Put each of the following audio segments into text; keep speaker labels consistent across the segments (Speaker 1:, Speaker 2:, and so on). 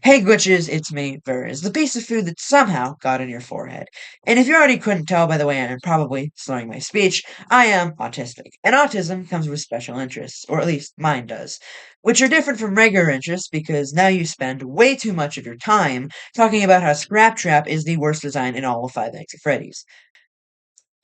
Speaker 1: Hey glitches, it's me, Verze, the piece of food that somehow got in your forehead. And if you already couldn't tell by the way I'm probably slurring my speech, I am autistic. And autism comes with special interests, or at least mine does, which are different from regular interests because now you spend way too much of your time talking about how Scrap Trap is the worst design in all of Five Nights at Freddy's.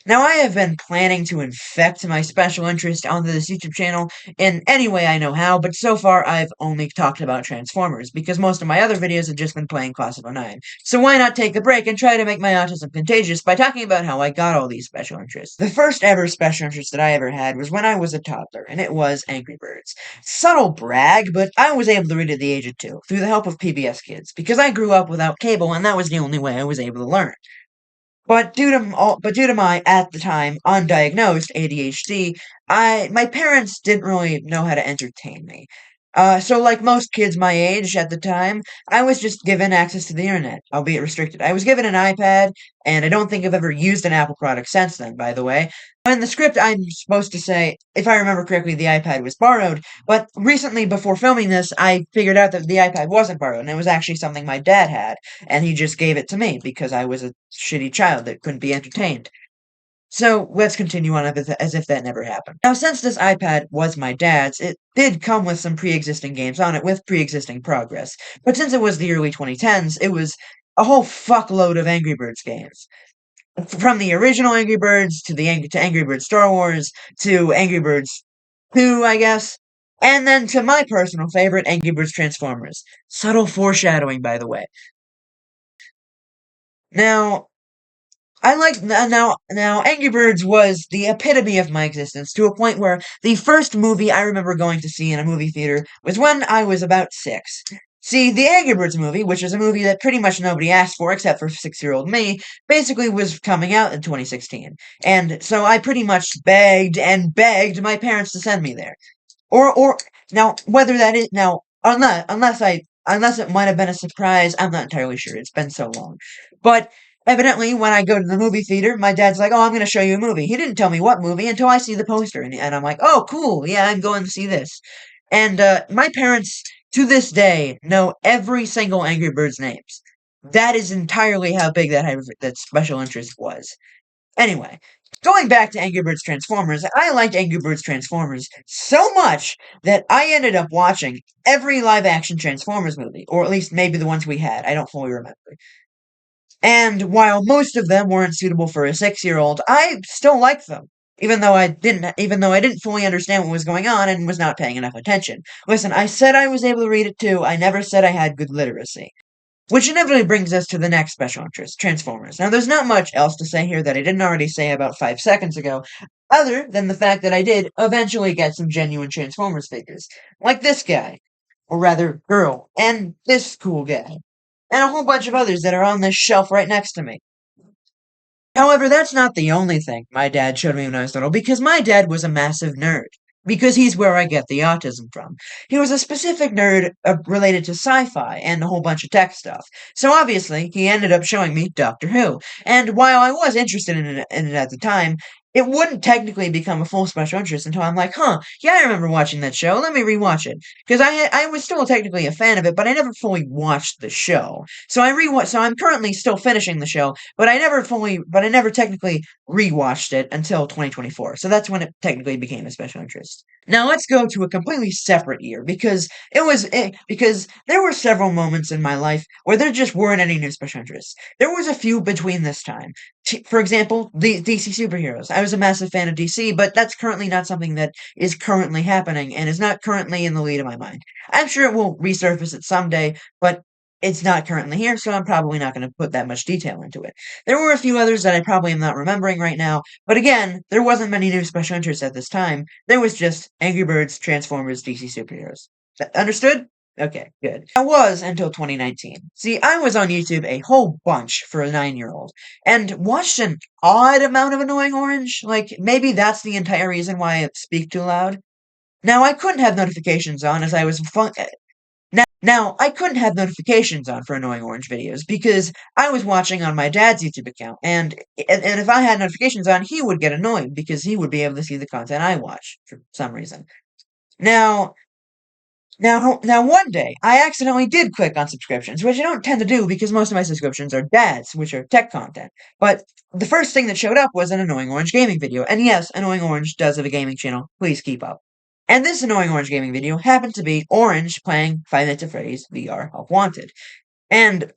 Speaker 1: Now, I have been planning to infect my special interest onto this YouTube channel in any way I know how, but so far I've only talked about Transformers, because most of my other videos have just been playing Class of '09. So why not take a break and try to make my autism contagious by talking about how I got all these special interests? The first ever special interest that I ever had was when I was a toddler, and it was Angry Birds. Subtle brag, but I was able to read at the age of 2, through the help of PBS Kids, because I grew up without cable, and that was the only way I was able to learn. But due to my, at the time, undiagnosed ADHD, my parents didn't really know how to entertain me. So like most kids my age at the time, I was just given access to the internet, albeit restricted. I was given an iPad, and I don't think I've ever used an Apple product since then, by the way. In the script, I'm supposed to say, if I remember correctly, the iPad was borrowed, but recently, before filming this, I figured out that the iPad wasn't borrowed, and it was actually something my dad had, and he just gave it to me because I was a shitty child that couldn't be entertained. So let's continue on as if that never happened. Now, since this iPad was my dad's, it did come with some pre-existing games on it with pre-existing progress. But since it was the early 2010s, it was a whole fuckload of Angry Birds games. From the original Angry Birds to Angry Birds Star Wars to Angry Birds 2, I guess. And then to my personal favorite, Angry Birds Transformers. Subtle foreshadowing, by the way. Now, now Angry Birds was the epitome of my existence to a point where the first movie I remember going to see in a movie theater was when I was about 6. See, the Angry Birds movie, which is a movie that pretty much nobody asked for except for 6-year-old me, basically was coming out in 2016. And so I pretty much begged and begged my parents to send me there. Or now whether that is now unless it might have been a surprise, I'm not entirely sure. It's been so long. But evidently when I go to the movie theater, my dad's like, "Oh, I'm going to show you a movie." He didn't tell me what movie until I see the poster, and I'm like, "Oh, cool. Yeah, I'm going to see this." And my parents to this day know every single Angry Birds names. That is entirely how big that special interest was. Anyway, going back to Angry Birds Transformers, I liked Angry Birds Transformers so much that I ended up watching every live action Transformers movie, or at least maybe the ones we had. I don't fully remember. And while most of them weren't suitable for a 6-year-old, I still liked them. Even though I didn't fully understand what was going on and was not paying enough attention. Listen, I said I was able to read it too. I never said I had good literacy. Which inevitably brings us to the next special interest, Transformers. Now, there's not much else to say here that I didn't already say about 5 seconds ago, other than the fact that I did eventually get some genuine Transformers figures. Like this guy, or rather, girl, and this cool guy, and a whole bunch of others that are on this shelf right next to me. However, that's not the only thing my dad showed me when I was little, because my dad was a massive nerd. Because he's where I get the autism from. He was a specific nerd related to sci-fi and a whole bunch of tech stuff. So obviously, he ended up showing me Doctor Who. And while I was interested in it at the time, it wouldn't technically become a full special interest until I'm like, huh, yeah, I remember watching that show. Let me rewatch it. Because I was still technically a fan of it, but I never fully watched the show. So I'm currently still finishing the show, but I never technically rewatched it until 2024. So that's when it technically became a special interest. Now let's go to a completely separate year because there were several moments in my life where there just weren't any new special interests. There was a few between this time. For example, the DC superheroes. I was a massive fan of DC, but that's currently not something that is currently happening and is not currently in the lead of my mind. I'm sure it will resurface it someday, but it's not currently here, so I'm probably not going to put that much detail into it. There were a few others that I probably am not remembering right now, but again, there wasn't many new special interests at this time. There was just Angry Birds, Transformers, DC superheroes. Understood? Okay, good. I was until 2019. See, I was on YouTube a whole bunch for a 9-year-old, and watched an odd amount of Annoying Orange. Like, maybe that's the entire reason why I speak too loud. Now, I couldn't have notifications on as I was now, I couldn't have notifications on for Annoying Orange videos because I was watching on my dad's YouTube account, and if I had notifications on, he would get annoyed because he would be able to see the content I watch for some reason. Now, Now, one day, I accidentally did click on subscriptions, which I don't tend to do because most of my subscriptions are dads, which are tech content. But the first thing that showed up was an Annoying Orange gaming video. And yes, Annoying Orange does have a gaming channel. Please keep up. And this Annoying Orange gaming video happened to be Orange playing Five Nights at Freddy's VR Help Wanted. And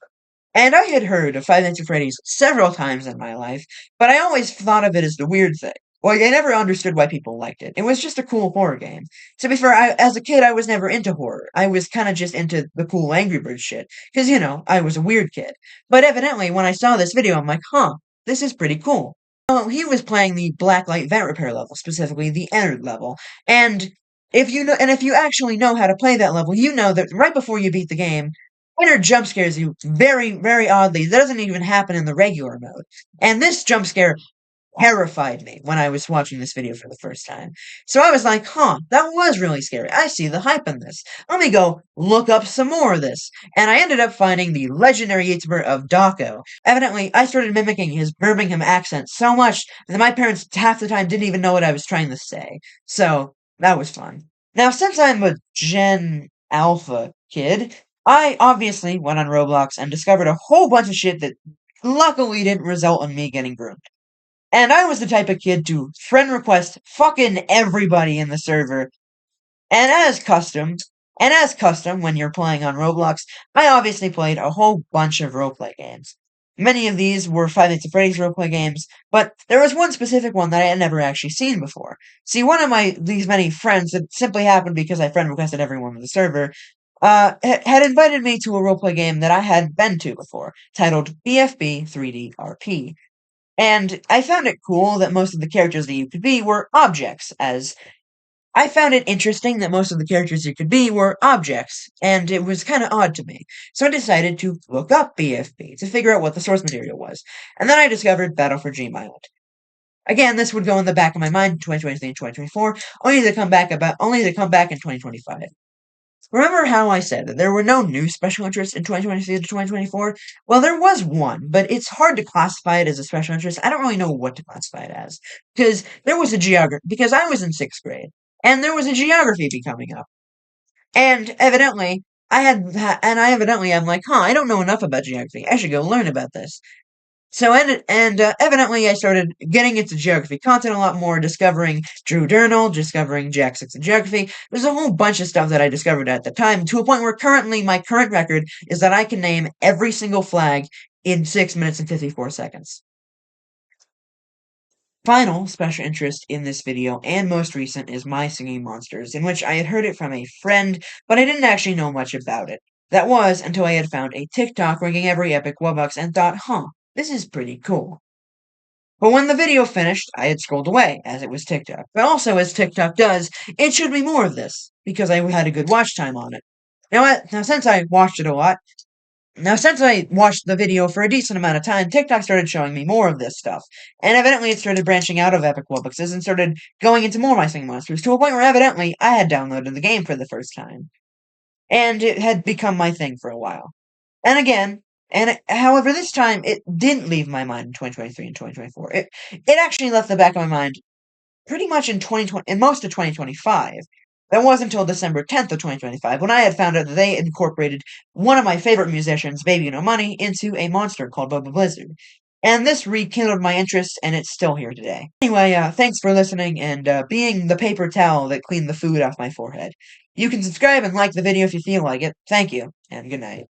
Speaker 1: and I had heard of Five Nights at Freddy's several times in my life, but I always thought of it as the weird thing. Like, I never understood why people liked it. It was just a cool horror game. To be fair, as a kid, I was never into horror. I was kind of just into the cool Angry Birds shit. Because, I was a weird kid. But evidently, when I saw this video, I'm like, huh, this is pretty cool. Oh, he was playing the Blacklight Vent Repair level, specifically the Ennard level. And if you actually know how to play that level, you know that right before you beat the game, Winter jump scares you very, very oddly. That doesn't even happen in the regular mode. And this jump scare terrified me when I was watching this video for the first time. So I was like, huh, that was really scary. I see the hype in this. Let me go look up some more of this. And I ended up finding the legendary YouTuber of Daco. Evidently, I started mimicking his Birmingham accent so much that my parents half the time didn't even know what I was trying to say. So that was fun. Now, since I'm a Gen Alpha kid, I obviously went on Roblox and discovered a whole bunch of shit that luckily didn't result in me getting groomed. And I was the type of kid to friend request fucking everybody in the server. And as custom when you're playing on Roblox, I obviously played a whole bunch of roleplay games. Many of these were Five Nights at Freddy's roleplay games, but there was one specific one that I had never actually seen before. See, one of these many friends, that simply happened because I friend requested everyone on the server, had invited me to a roleplay game that I hadn't been to before, titled BFB 3D RP. And I found it cool that most of the characters that you could be were objects, as I found it interesting that most of the characters you could be were objects, and it was kind of odd to me. So I decided to look up BFB to figure out what the source material was. And then I discovered Battle for Dream Island. Again, this would go in the back of my mind in 2023 and 2024, only to come back in 2025. Remember how I said that there were no new special interests in 2023 to 2024? Well, there was one, but it's hard to classify it as a special interest. I don't really know what to classify it as. Because I was in 6th grade, and there was a geography bee coming up. And evidently, I'm like, huh, I don't know enough about geography. I should go learn about this. Evidently I started getting into geography content a lot more, discovering Drew Durnall, discovering Jack 6 in Geography. There's a whole bunch of stuff that I discovered at the time, to a point where my current record is that I can name every single flag in 6 minutes and 54 seconds. Final special interest in this video, and most recent, is My Singing Monsters, in which I had heard it from a friend, but I didn't actually know much about it. That was until I had found a TikTok ranking every epic Wubbox and thought, huh, this is pretty cool. But when the video finished, I had scrolled away, as it was TikTok. But also, as TikTok does, it showed me more of this, because I had a good watch time on it. Since I watched the video for a decent amount of time, TikTok started showing me more of this stuff. And evidently it started branching out of Epic Wubboxes and started going into more My Singing Monsters, to a point where evidently I had downloaded the game for the first time. And it had become my thing for a while. However, this time it didn't leave my mind in 2023 and 2024. It actually left the back of my mind pretty much in most of 2025. That wasn't until December 10th of 2025 when I had found out that they incorporated one of my favorite musicians, Baby No Money, into a monster called Bubba Blizzard. And this rekindled my interest, and it's still here today. Anyway, thanks for listening and being the paper towel that cleaned the food off my forehead. You can subscribe and like the video if you feel like it. Thank you, and good night.